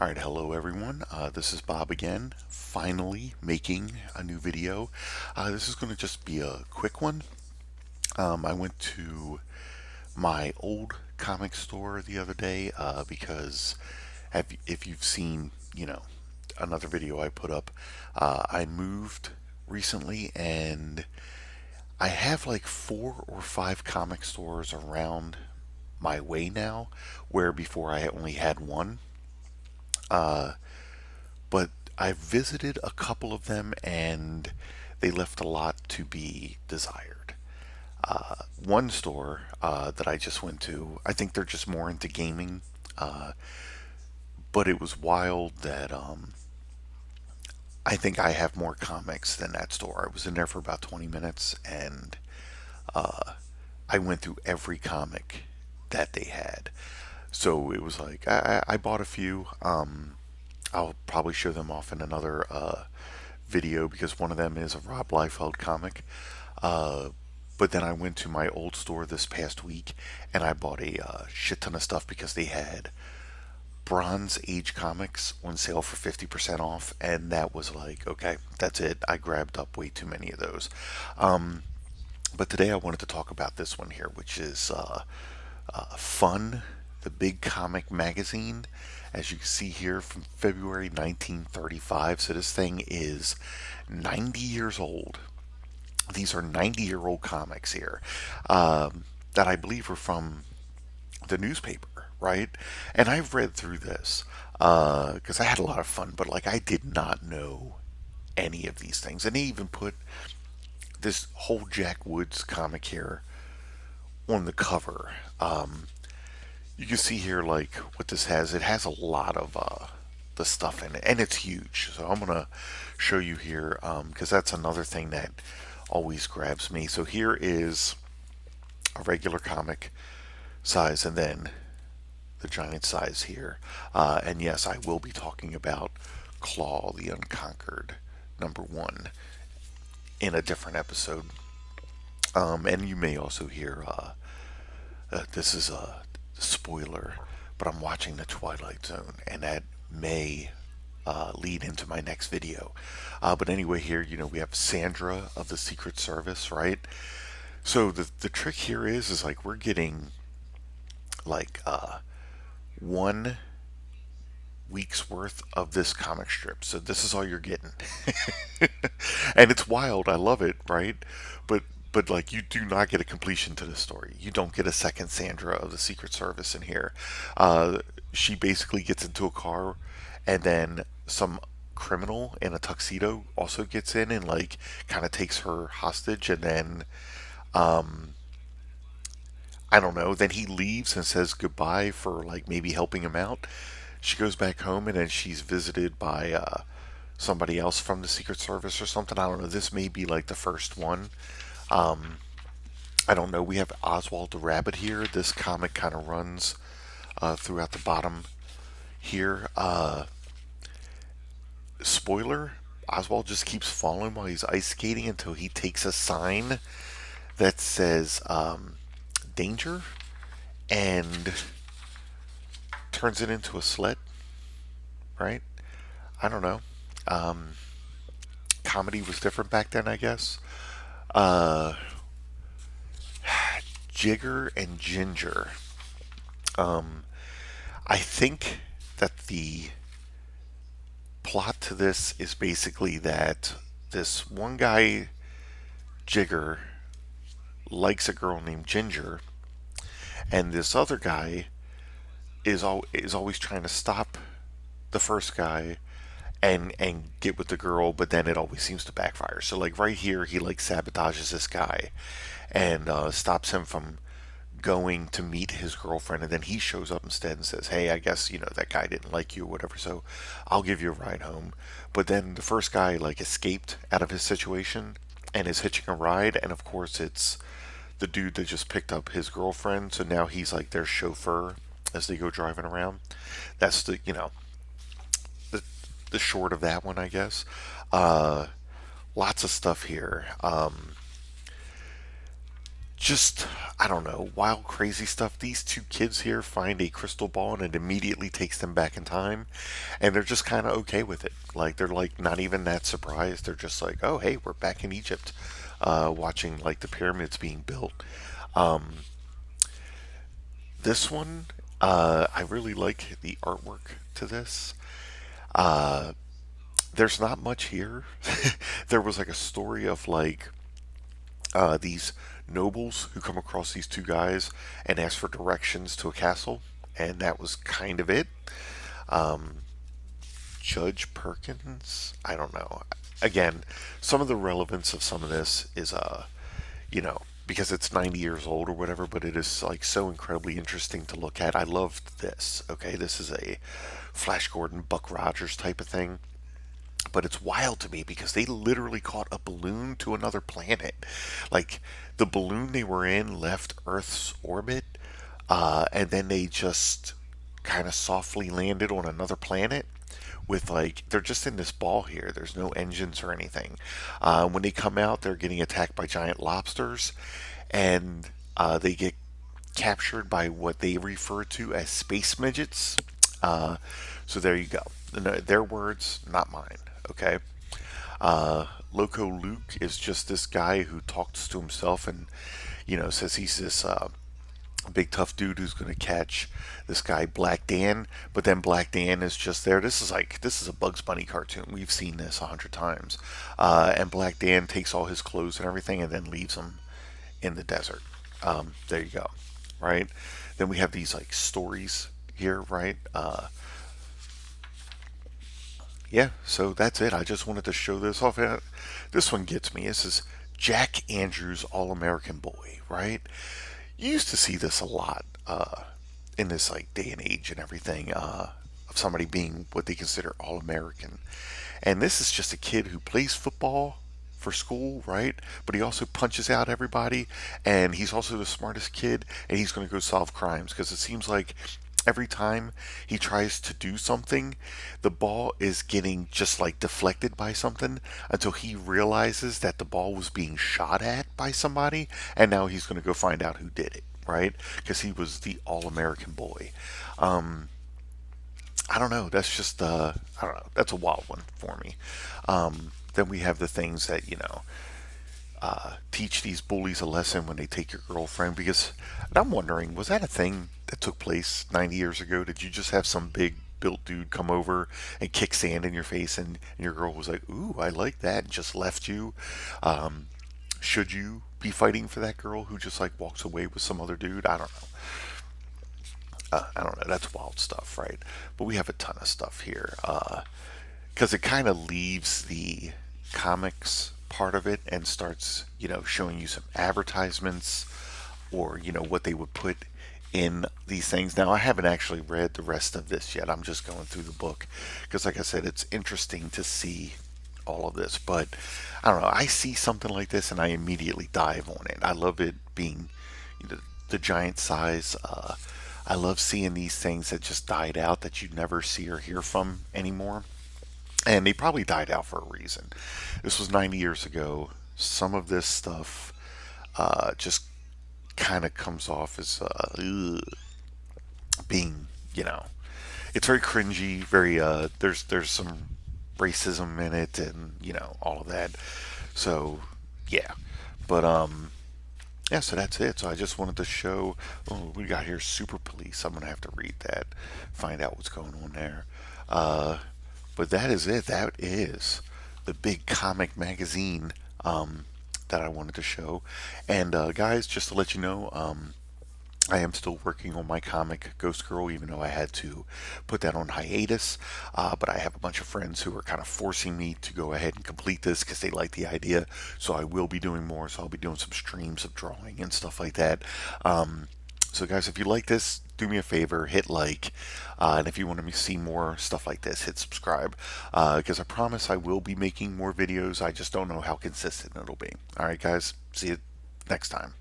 All right, hello everyone. This is Bob again, finally making a new video. This is going to just be a quick one. I went to my old comic store the other day because if you've seen, another video I put up, I moved recently and I have like 4 or 5 comic stores around my way now, where before I only had one. But I visited a couple of them and they left a lot to be desired. One store that I just went to, I think they're just more into gaming, but it was wild that I think I have more comics than that store. I was in there for about 20 minutes and I went through every comic that they had. So it was like I bought a few. I'll probably show them off in another video because one of them is a Rob Liefeld comic. Uh, but then I went to my old store this past week and I bought a shit ton of stuff because they had Bronze Age comics on sale for 50% off, and that was like, okay, that's it. I grabbed up way too many of those. But today I wanted to talk about this one here, which is Fun, the Big Comic Magazine, as you can see here from February 1935. So this thing is 90 years old. These are 90-year-old comics here that I believe are from the newspaper, right? And I've read through this because I had a lot of fun, but like I did not know any of these things. And they even put this whole Jack Woods comic here on the cover. You can see here like what this has. It has a lot of the stuff in it, and it's huge. So I'm gonna show you here because that's another thing that always grabs me. So here is a regular comic size, and then the giant size here. And yes, I will be talking about Claw the Unconquered #1 in a different episode. And you may also hear this is a spoiler, but I'm watching The Twilight Zone, and that may lead into my next video. But anyway, here, we have Sandra of the Secret Service, right? So the trick here is like we're getting like 1 week's worth of this comic strip. So this is all you're getting. And it's wild. I love it, right? But like you do not get a completion to the story. You don't get a second Sandra of the Secret Service in here. She basically gets into a car and then some criminal in a tuxedo also gets in and like kind of takes her hostage, and then I don't know, then he leaves and says goodbye for like maybe helping him out. She goes back home and then she's visited by somebody else from the Secret Service or something. I don't know. This may be like the first one. I don't know. We have Oswald the Rabbit here. This comic kind of runs throughout the bottom here. Spoiler, Oswald just keeps falling while he's ice skating until he takes a sign that says danger and turns it into a sled, right? I don't know. Um, Comedy was different back then, I guess. Uh, Jigger and Ginger. Um, I think that the plot to this is basically that this one guy, Jigger, likes a girl named Ginger, and this other guy is always trying to stop the first guy and get with the girl, but then it always seems to backfire. So like right here, he like sabotages this guy and stops him from going to meet his girlfriend, and then he shows up instead and says, "Hey, I guess that guy didn't like you or whatever, so I'll give you a ride home." But then the first guy like escaped out of his situation and is hitching a ride, and of course it's the dude that just picked up his girlfriend, so now he's like their chauffeur as they go driving around. That's the the short of that one, I guess. Uh, Lots of stuff here. just, I don't know, wild, crazy stuff. These two kids here find a crystal ball and it immediately takes them back in time, and they're just kind of okay with it. Like, they're like not even that surprised. They're just like, oh, hey, we're back in Egypt, watching like the pyramids being built. Um, this one, I really like the artwork to this. Uh, there's not much here. There was like a story of like these nobles who come across these two guys and ask for directions to a castle, and that was kind of it. Um, Judge Perkins, I don't know. Again, some of the relevance of some of this is, you know, because it's 90 years old or whatever, but it is like so incredibly interesting to look at. I loved this. Okay, this is a Flash Gordon, Buck Rogers type of thing. But it's wild to me because they literally caught a balloon to another planet. Like, the balloon they were in left Earth's orbit, and then they just kind of softly landed on another planet with, like, they're just in this ball here. There's no engines or anything. When they come out, they're getting attacked by giant lobsters, and they get captured by what they refer to as space midgets. Uh, so there you go. Their words, not mine. Okay. Loco Luke is just this guy who talks to himself and, says he's this big tough dude who's going to catch this guy Black Dan, but then Black Dan is just there. This is a Bugs Bunny cartoon. We've seen this 100 times, and Black Dan takes all his clothes and everything and then leaves them in the desert. There you go, right? Then we have these like stories here, right? Yeah, so that's it. I just wanted to show this off. This one gets me. This is Jack Andrews, All American Boy, right? You used to see this a lot in this like day and age and everything, of somebody being what they consider All American. And this is just a kid who plays football for school, right? But he also punches out everybody, and he's also the smartest kid, and he's going to go solve crimes because it seems like every time he tries to do something, the ball is getting just like deflected by something until he realizes that the ball was being shot at by somebody, and now he's going to go find out who did it, right? Because he was the all American boy. Um, I don't know. That's just I don't know. That's a wild one for me. Then we have the things that teach these bullies a lesson when they take your girlfriend. Because I'm wondering, was that a thing that took place 90 years ago? Did you just have some big built dude come over and kick sand in your face, and your girl was like, "Ooh, I like that," and just left you? Um, should you be fighting for that girl who just like walks away with some other dude? I don't know. I don't know. That's wild stuff, right? But we have a ton of stuff here because it kind of leaves the comics part of it and starts, showing you some advertisements or what they would put in these things. Now, I haven't actually read the rest of this yet. I'm just going through the book because, like I said, it's interesting to see all of this. But I don't know. I see something like this and I immediately dive on it. I love it being the giant size. I love seeing these things that just died out that you never see or hear from anymore. And they probably died out for a reason. This was 90 years ago. Some of this stuff just kind of comes off as being, it's very cringy. Very there's some racism in it, and all of that. So yeah, but yeah. So that's it. So I just wanted to show. Oh, we got here Super Police. I'm gonna have to read that, find out what's going on there. Uh, but that is it. That is the big comic magazine that I wanted to show. And guys, just to let you know, I am still working on my comic Ghost Girl, even though I had to put that on hiatus. But I have a bunch of friends who are kind of forcing me to go ahead and complete this because they like the idea. So I will be doing more. So I'll be doing some streams of drawing and stuff like that. So, guys, if you like this, do me a favor, hit like. And if you want to see more stuff like this, hit subscribe. Because I promise I will be making more videos. I just don't know how consistent it'll be. All right, guys, see you next time.